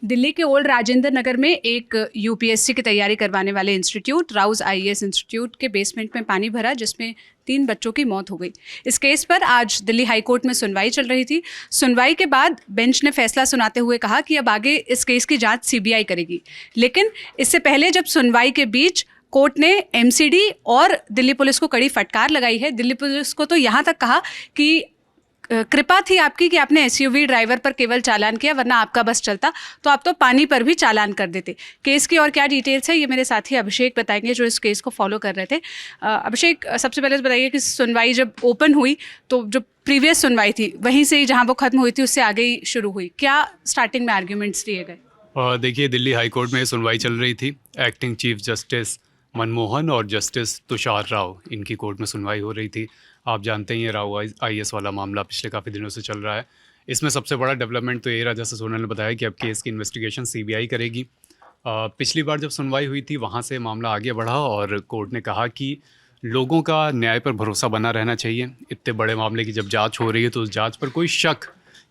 दिल्ली के ओल्ड राजेंद्र नगर में एक यूपीएससी की तैयारी करवाने वाले इंस्टीट्यूट राउज आईएएस इंस्टीट्यूट के बेसमेंट में पानी भरा, जिसमें 3 बच्चों की मौत हो गई। इस केस पर आज दिल्ली हाई कोर्ट में सुनवाई चल रही थी। सुनवाई के बाद बेंच ने फैसला सुनाते हुए कहा कि अब आगे इस केस की जांच सीबीआई करेगी। लेकिन इससे पहले जब सुनवाई के बीच कोर्ट ने एमसीडी और दिल्ली पुलिस को कड़ी फटकार लगाई है। दिल्ली पुलिस को तो यहाँ तक कहा कि कृपा थी आपकी कि आपने एसयूवी ड्राइवर पर केवल चालान किया, वरना आपका बस चलता तो आप तो पानी पर भी चालान कर देते। केस की और क्या डिटेल्स है ये मेरे साथी अभिषेक बताएंगे, जो इस केस को फॉलो कर रहे थे। अभिषेक, सबसे पहले बताइए कि सुनवाई जब ओपन हुई तो जो प्रीवियस सुनवाई थी वहीं से ही जहाँ वो खत्म हुई थी उससे आगे ही शुरू हुई, क्या स्टार्टिंग में आर्ग्यूमेंट्स दिए गए? देखिए, दिल्ली हाई कोर्ट में सुनवाई चल रही थी। एक्टिंग चीफ जस्टिस मनमोहन और जस्टिस तुषार राव, इनकी कोर्ट में सुनवाई हो रही थी। आप जानते ही हैं, राव आईएएस वाला मामला पिछले काफ़ी दिनों से चल रहा है। इसमें सबसे बड़ा डेवलपमेंट तो ये रहा, जैसे सोनल ने बताया, कि अब केस की इन्वेस्टिगेशन सीबीआई करेगी। पिछली बार जब सुनवाई हुई थी वहाँ से मामला आगे बढ़ा और कोर्ट ने कहा कि लोगों का न्याय पर भरोसा बना रहना चाहिए। इतने बड़े मामले की जब जाँच हो रही है तो उस जाँच पर कोई शक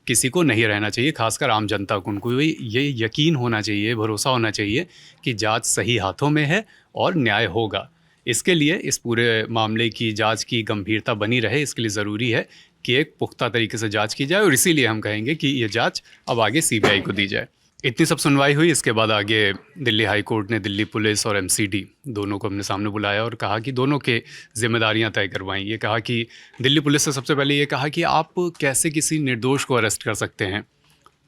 किसी को नहीं रहना चाहिए, खासकर आम जनता को। उनको ये यकीन होना चाहिए, भरोसा होना चाहिए कि जांच सही हाथों में है और न्याय होगा। इसके लिए इस पूरे मामले की जांच की गंभीरता बनी रहे, इसके लिए ज़रूरी है कि एक पुख्ता तरीके से जांच की जाए, और इसीलिए हम कहेंगे कि ये जांच अब आगे सीबीआई को दी जाए। इतनी सब सुनवाई हुई, इसके बाद आगे दिल्ली हाई कोर्ट ने दिल्ली पुलिस और एमसीडी दोनों को अपने सामने बुलाया और कहा कि दोनों के जिम्मेदारियां तय करवाएं। ये कहा कि दिल्ली पुलिस से सबसे पहले ये कहा कि आप कैसे किसी निर्दोष को अरेस्ट कर सकते हैं।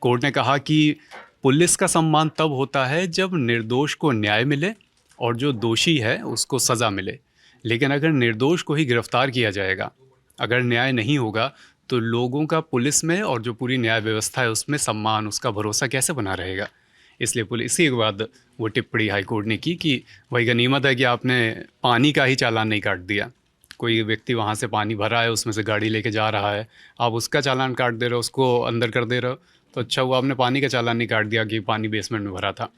कोर्ट ने कहा कि पुलिस का सम्मान तब होता है जब निर्दोष को न्याय मिले और जो दोषी है उसको सज़ा मिले। लेकिन अगर निर्दोष को ही गिरफ्तार किया जाएगा, अगर न्याय नहीं होगा, तो लोगों का पुलिस में और जो पूरी न्याय व्यवस्था है उसमें सम्मान, उसका भरोसा कैसे बना रहेगा। इसलिए पुलिस, इसी के बाद वो टिप्पणी हाईकोर्ट ने की कि वही गनीमत है कि आपने पानी का ही चालान नहीं काट दिया। कोई व्यक्ति वहाँ से पानी भरा है, उसमें से गाड़ी लेके जा रहा है, आप उसका चालान काट दे रहे हो, उसको अंदर कर दे रहे हो, तो अच्छा हुआ आपने पानी का चालान नहीं काट दिया कि पानी बेसमेंट में भरा था।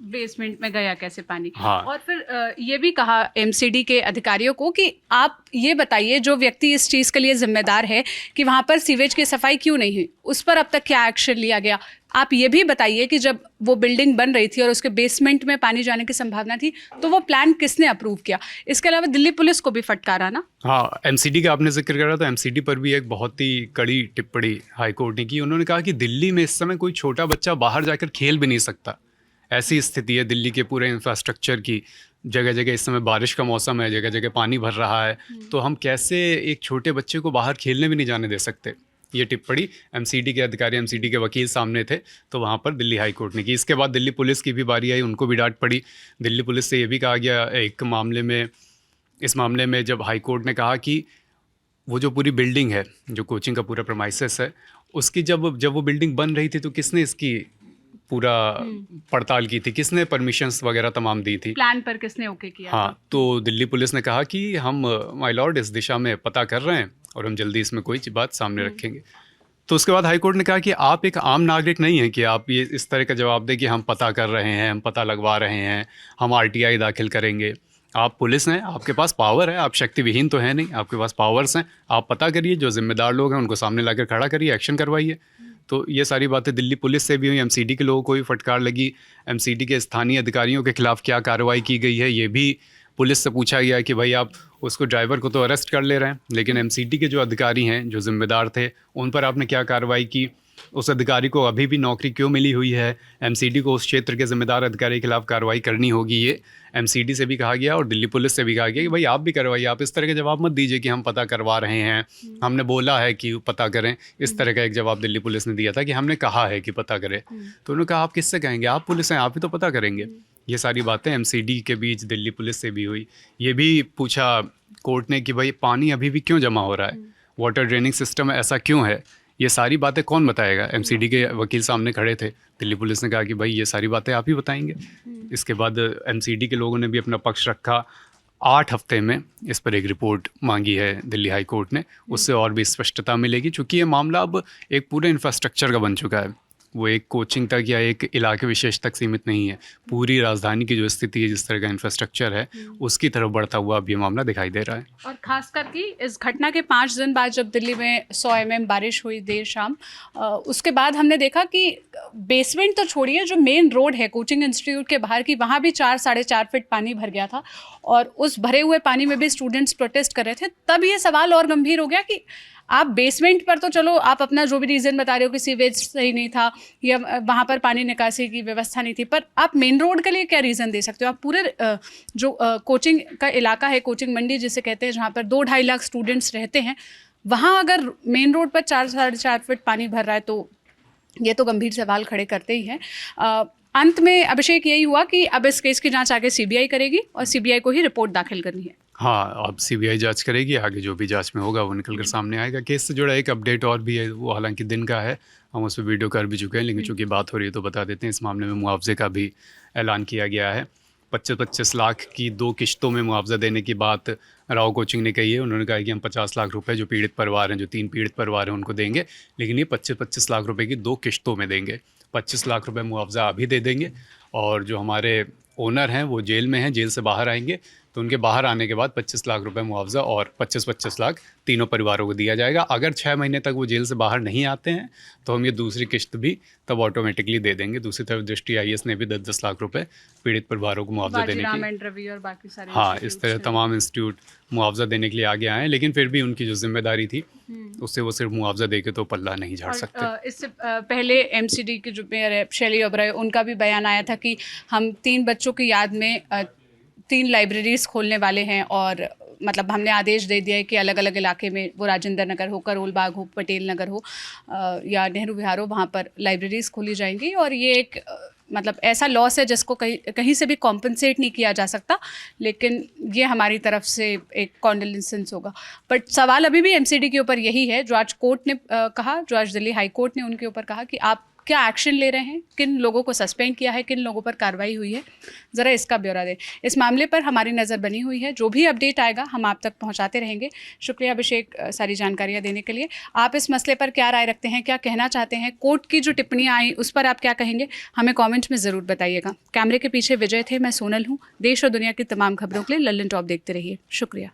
बेसमेंट में गया कैसे पानी? हाँ। और फिर ये भी कहा एमसीडी के अधिकारियों को कि आप ये बताइए, जो व्यक्ति इस चीज़ के लिए जिम्मेदार है कि वहाँ पर सीवेज की सफाई क्यों नहीं हुई, उस पर अब तक क्या एक्शन लिया गया। आप ये भी बताइए कि जब वो बिल्डिंग बन रही थी और उसके बेसमेंट में पानी जाने की संभावना थी, तो वो प्लान किसने अप्रूव किया? इसके अलावा दिल्ली पुलिस को भी फटकारा ना। हाँ, एमसीडी का आपने जिक्र करा, तो एमसीडी पर भी एक बहुत ही कड़ी टिप्पणी हाईकोर्ट ने की। उन्होंने कहा कि दिल्ली में इस समय कोई छोटा बच्चा बाहर जाकर खेल भी नहीं सकता, ऐसी स्थिति है दिल्ली के पूरे इंफ्रास्ट्रक्चर की। जगह जगह इस समय बारिश का मौसम है, जगह जगह पानी भर रहा है, तो हम कैसे एक छोटे बच्चे को बाहर खेलने भी नहीं जाने दे सकते। ये टिप्पणी एमसीडी के अधिकारी, एमसीडी के वकील सामने थे, तो वहाँ पर दिल्ली हाई कोर्ट ने की। इसके बाद दिल्ली पुलिस की भी बारी आई, उनको भी डांट पड़ी। दिल्ली पुलिस से ये भी कहा गया एक मामले में, इस मामले में जब हाई कोर्ट ने कहा कि वो जो पूरी बिल्डिंग है, जो कोचिंग का पूरा प्रेमाइसेस है, उसकी जब वो बिल्डिंग बन रही थी तो किसने इसकी पूरा पड़ताल की थी, किसने परमिशंस वगैरह तमाम दी थी, प्लान पर किसने ओके किया? हाँ, तो दिल्ली पुलिस ने कहा कि हम माय लॉर्ड इस दिशा में पता कर रहे हैं और हम जल्दी इसमें कोई बात सामने रखेंगे। तो उसके बाद हाईकोर्ट ने कहा कि आप एक आम नागरिक नहीं हैं कि आप ये इस तरह का जवाब दें कि हम पता कर रहे हैं, हम पता लगवा रहे हैं, हम आरटीआई दाखिल करेंगे। आप पुलिस हैं, आपके पास पावर है, आप शक्ति विहीन तो है नहीं, आपके पास पावर्स हैं। आप पता करिए, जो जिम्मेदार लोग हैं उनको सामने लाकर खड़ा करिए, एक्शन करवाइए। तो ये सारी बातें दिल्ली पुलिस से भी हुई। एमसीडी के लोगों को भी फटकार लगी। एमसीडी के स्थानीय अधिकारियों के खिलाफ क्या कार्रवाई की गई है, ये भी पुलिस से पूछा गया कि भाई आप उसको, ड्राइवर को तो अरेस्ट कर ले रहे हैं, लेकिन एमसीडी के जो अधिकारी हैं, जो जिम्मेदार थे, उन पर आपने क्या कार्रवाई की, उस अधिकारी को अभी भी नौकरी क्यों मिली हुई है। एमसीडी को उस क्षेत्र के जिम्मेदार अधिकारी के खिलाफ कार्रवाई करनी होगी। ये एमसीडी से भी कहा गया और दिल्ली पुलिस से भी कहा गया कि भाई आप भी करवाइए, आप इस तरह के जवाब मत दीजिए कि हम पता करवा रहे हैं, हमने बोला है कि पता करें। इस तरह का एक जवाब दिल्ली पुलिस ने दिया था कि हमने कहा है कि पता करें। तो उन्होंने कहा आप किससे कहेंगे, आप पुलिस हैं, आप ही तो पता करेंगे। ये सारी बातें एमसीडी के बीच दिल्ली पुलिस से भी हुई। ये भी पूछा कोर्ट ने कि भाई पानी अभी भी क्यों जमा हो रहा है, वाटर ड्रेनिंग सिस्टम ऐसा क्यों है, ये सारी बातें कौन बताएगा। एमसीडी के वकील सामने खड़े थे। दिल्ली पुलिस ने कहा कि भाई ये सारी बातें आप ही बताएंगे। इसके बाद एमसीडी के लोगों ने भी अपना पक्ष रखा। 8 हफ्ते में इस पर एक रिपोर्ट मांगी है दिल्ली हाई कोर्ट ने, उससे और भी स्पष्टता मिलेगी, चूँकि ये मामला अब एक पूरे इंफ्रास्ट्रक्चर का बन चुका है। वो एक कोचिंग तक या एक इलाके विशेष तक सीमित नहीं है। पूरी राजधानी की जो स्थिति है, जिस तरह का इंफ्रास्ट्रक्चर है, उसकी तरफ बढ़ता हुआ अब ये मामला दिखाई दे रहा है। और ख़ास करके इस घटना के 5 दिन बाद जब दिल्ली में 100 mm बारिश हुई देर शाम, उसके बाद हमने देखा कि बेसमेंट तो छोड़िए, जो मेन रोड है कोचिंग इंस्टीट्यूट के बाहर की, वहाँ भी 4-4.5 फीट पानी भर गया था और उस भरे हुए पानी में भी स्टूडेंट्स प्रोटेस्ट कर रहे थे। तब ये सवाल और गंभीर हो गया कि आप बेसमेंट पर तो चलो आप अपना जो भी रीज़न बता रहे हो कि सीवेज सही नहीं था या वहाँ पर पानी निकासी की व्यवस्था नहीं थी, पर आप मेन रोड के लिए क्या रीज़न दे सकते हो? आप पूरे जो कोचिंग का इलाका है, कोचिंग मंडी जिसे कहते हैं, जहाँ पर 2-2.5 लाख स्टूडेंट्स रहते हैं, वहाँ अगर मेन रोड पर 4-4.5 फीट पानी भर रहा है तो ये तो गंभीर सवाल खड़े करते ही हैं। अंत में अभिषेक यही हुआ कि अब इस केस की जांच आगे सीबीआई करेगी और सीबीआई को ही रिपोर्ट दाखिल करनी है। हाँ, अब सीबीआई जांच करेगी, आगे जो भी जांच में होगा वो निकल कर सामने आएगा। केस से जुड़ा एक अपडेट और भी है, वो हालांकि दिन का है, हम उस पर वीडियो कर भी चुके हैं, लेकिन चूंकि बात हो रही है तो बता देते हैं। इस मामले में मुआवजे का भी ऐलान किया गया है। 25-25 लाख की 2 किश्तों में मुआवजा देने की बात राव कोचिंग ने कही है। उन्होंने कहा कि हम 50 लाख रुपए जो पीड़ित परिवार हैं, जो 3 पीड़ित परिवार हैं, उनको देंगे, लेकिन ये 25-25 लाख रुपए की 2 किश्तों में देंगे। 25 लाख रुपए मुआवजा अभी दे देंगे और जो हमारे ओनर हैं वो जेल में हैं, जेल से बाहर आएंगे तो उनके बाहर आने के बाद 25 लाख रुपए मुआवजा और 25-25 लाख तीनों परिवारों को दिया जाएगा। अगर 6 महीने तक वो जेल से बाहर नहीं आते हैं तो हम ये दूसरी किश्त भी तब ऑटोमेटिकली दे देंगे। दूसरी तरफ दृष्टि आईएएस ने भी 10-10 लाख रुपए पीड़ित परिवारों को मुआवजा देने की, और बाकी सारे हाँ, इस तरह तमाम इंस्टीट्यूट मुआवजा देने के लिए आगे आए हैं, लेकिन फिर भी उनकी जो जिम्मेदारी थी उससे वो सिर्फ मुआवजा देके तो पल्ला नहीं झाड़ सकते। इससे पहले एमसीडी के जो मेयर है शैली ओबराय, उनका भी बयान आया था कि हम 3 बच्चों की याद में 3 लाइब्रेरीज खोलने वाले हैं और मतलब हमने आदेश दे दिया है कि अलग अलग इलाके में, वो राजेंद्र नगर हो, करोल बाग हो, पटेल नगर हो या नेहरू विहार हो, वहाँ पर लाइब्रेरीज खोली जाएंगी। और ये एक मतलब ऐसा लॉस है जिसको कहीं से भी कॉम्पनसेट नहीं किया जा सकता, लेकिन ये हमारी तरफ से एक कॉन्डोलेंसेंस होगा। बट सवाल अभी भी एमसीडी के ऊपर यही है, जो आज कोर्ट ने कहा, जो आज दिल्ली हाई कोर्ट ने उनके ऊपर कहा कि आप क्या एक्शन ले रहे हैं, किन लोगों को सस्पेंड किया है, किन लोगों पर कार्रवाई हुई है, ज़रा इसका ब्यौरा दें। इस मामले पर हमारी नज़र बनी हुई है, जो भी अपडेट आएगा हम आप तक पहुंचाते रहेंगे। शुक्रिया अभिषेक सारी जानकारियां देने के लिए। आप इस मसले पर क्या राय रखते हैं, क्या कहना चाहते हैं, कोर्ट की जो टिप्पणियां आई उस पर आप क्या कहेंगे, हमें कॉमेंट में ज़रूर बताइएगा। कैमरे के पीछे विजय थे, मैं सोनल हूँ। देश और दुनिया की तमाम खबरों के लिए लल्लन टॉप देखते रहिए। शुक्रिया।